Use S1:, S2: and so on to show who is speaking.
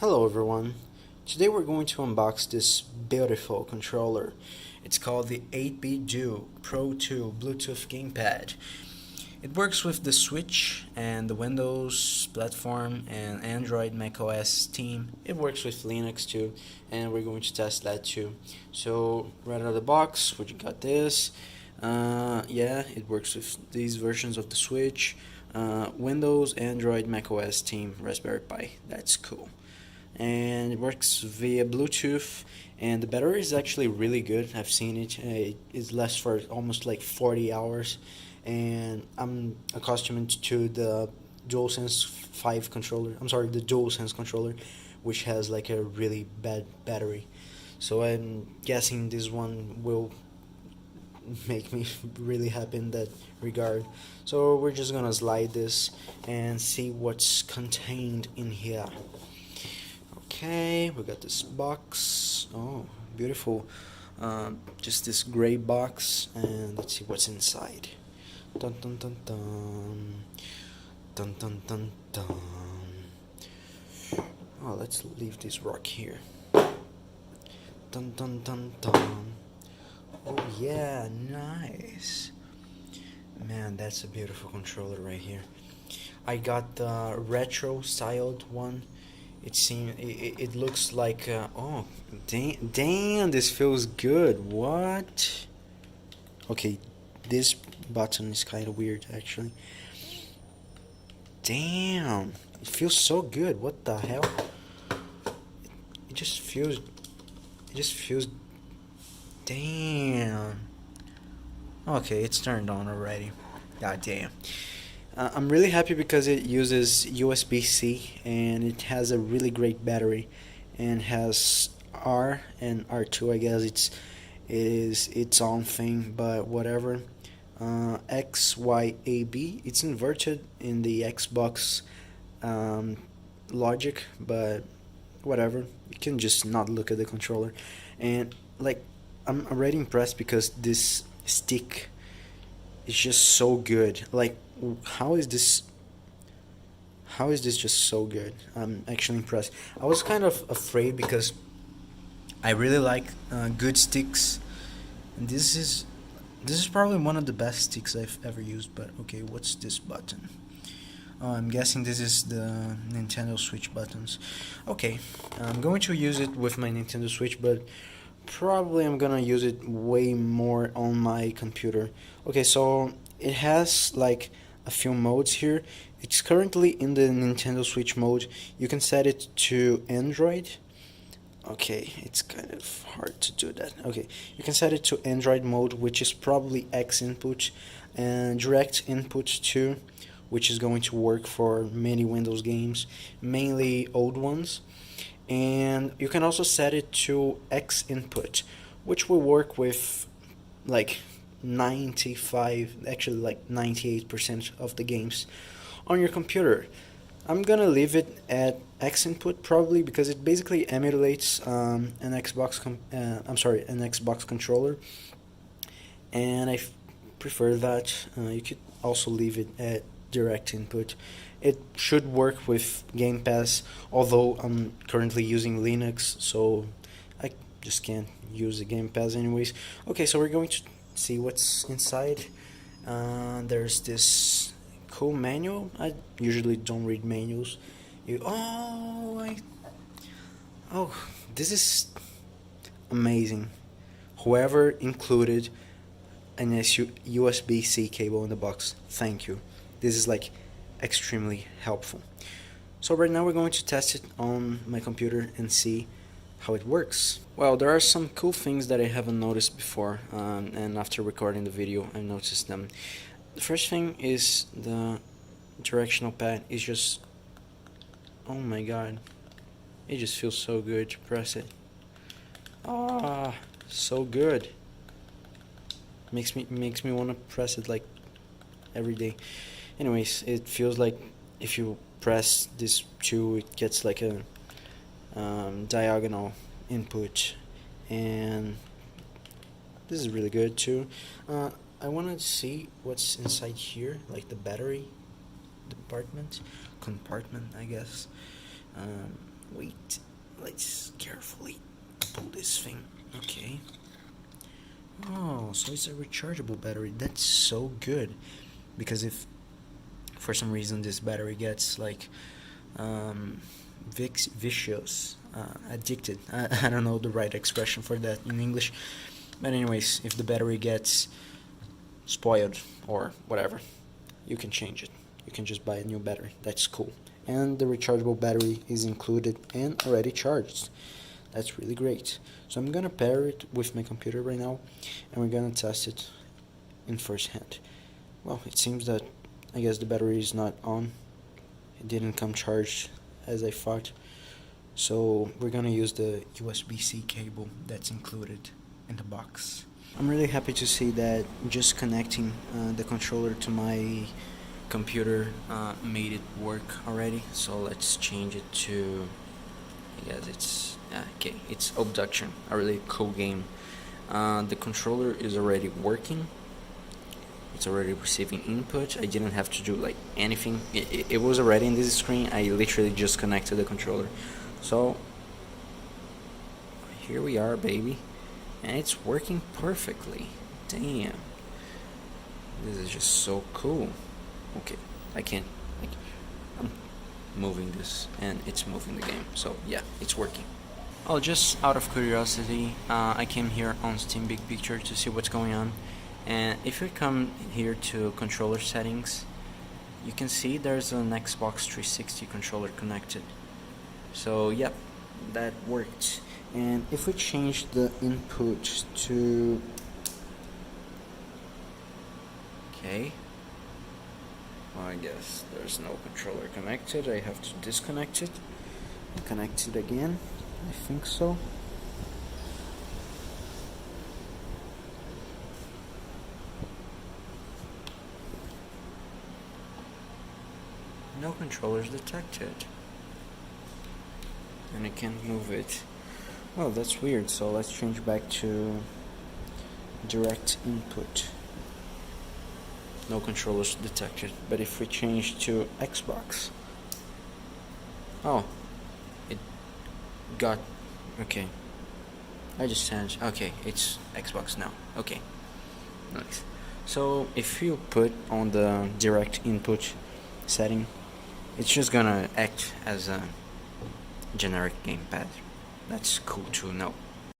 S1: Hello everyone, today we're going to unbox this beautiful controller. It's called the 8BitDo Pro 2 Bluetooth gamepad. It works with the Switch and the Windows platform and Android, macOS, Steam. It works with Linux too, and we're going to test that too. So right out of the box, we got this. Yeah, it works with these versions of the Switch, Windows, Android, macOS, Steam, Raspberry Pi. That's cool. And it works via Bluetooth, and the battery is actually really good. I've seen it. It lasts for almost like 40 hours, and I'm accustomed to the DualSense 5 controller. I'm sorry, the DualSense controller, which has like a really bad battery. So I'm guessing this one will make me really happy in that regard. So we're just gonna slide this and see what's contained in here. Okay, we got this box. Oh, beautiful. Just this gray box, and let's see what's inside. Dun dun dun dun. Dun dun dun dun. Oh, let's leave this rock here. Dun dun dun dun. Oh yeah, nice. Man, that's a beautiful controller right here. I got the retro styled one. It looks like oh damn, this feels good. What? Okay, this button is kind of weird actually. Damn, it feels so good. What the hell? It just feels damn. Okay, it's turned on already. God damn. I'm really happy because it uses USB-C and it has a really great battery and has R and R2. I guess it is its own thing, but whatever. XYAB, it's inverted in the Xbox logic, but whatever. You can just not look at the controller, and like I'm already impressed because this stick is just so good. Like, how is this just so good? I'm actually impressed. I was kind of afraid because I really like good sticks, and this is probably one of the best sticks I've ever used. But okay, what's this button? I'm guessing this is the Nintendo Switch buttons. Okay, I'm going to use it with my Nintendo Switch, but probably I'm gonna use it way more on my computer. Okay, so it has like a few modes here. It's currently in the Nintendo Switch mode. You can set it to Android. Okay, it's kind of hard to do that. Okay, you can set it to Android mode, which is probably X input, and direct input 2, which is going to work for many Windows games, mainly old ones. And you can also set it to X input, which will work with like 95, actually like 98% of the games on your computer. I'm gonna leave it at X input probably because it basically emulates an Xbox controller, and prefer that. You could also leave it at direct input. It should work with Game Pass, although I'm currently using Linux, so I just can't use the Game Pass anyways. Okay, so we're going to see what's inside. There's this cool manual. I usually don't read manuals. This is amazing. Whoever included an USB-C cable in the box, thank you. This is like extremely helpful. So right now we're going to test it on my computer and see how it works. Well, there are some cool things that I haven't noticed before, and after recording the video I noticed them. The first thing is the directional pad is just, oh my god, it just feels so good to press it. Ah, so good. Makes me want to press it like every day. Anyways, it feels like if you press this 2, it gets like a diagonal input, and this is really good too. I want to see what's inside here, like the battery compartment, I guess. Wait, let's carefully pull this thing. Okay. Oh, so it's a rechargeable battery. That's so good, because if for some reason this battery gets like vicious, addicted, I don't know the right expression for that in English, but anyways, if the battery gets spoiled or whatever, you can change it. You can just buy a new battery. That's cool. And the rechargeable battery is included and already charged. That's really great. So I'm gonna pair it with my computer right now, and we're gonna test it in first hand. Well, it seems that I guess the battery is not on. It didn't come charged as I thought. So we're gonna use the USB-C cable that's included in the box. I'm really happy to see that just connecting the controller to my computer made it work already. So let's change it to, I guess it's okay, it's Abduction, a really cool game. The controller is already working. It's already receiving input. I didn't have to do like anything. It was already in this screen. I literally just connected the controller. So here we are, baby, and it's working perfectly. Damn, this is just so cool. Okay, I'm moving this and it's moving the game, so yeah, it's working. Oh, just out of curiosity, I came here on Steam Big Picture to see what's going on, and if you come here to controller settings, you can see there's an Xbox 360 controller connected. So yep, that worked. And if we change the input to, okay, well, I guess there's no controller connected. I have to disconnect it and connect it again. I think so. No controllers detected. And I can't move it. Oh, that's weird. So let's change back to direct input. No controllers detected. But if we change to Xbox, oh, it got, okay, I just changed, okay, it's Xbox now. Okay, nice. So if you put on the direct input setting, it's just gonna act as a generic gamepad. That's cool to know.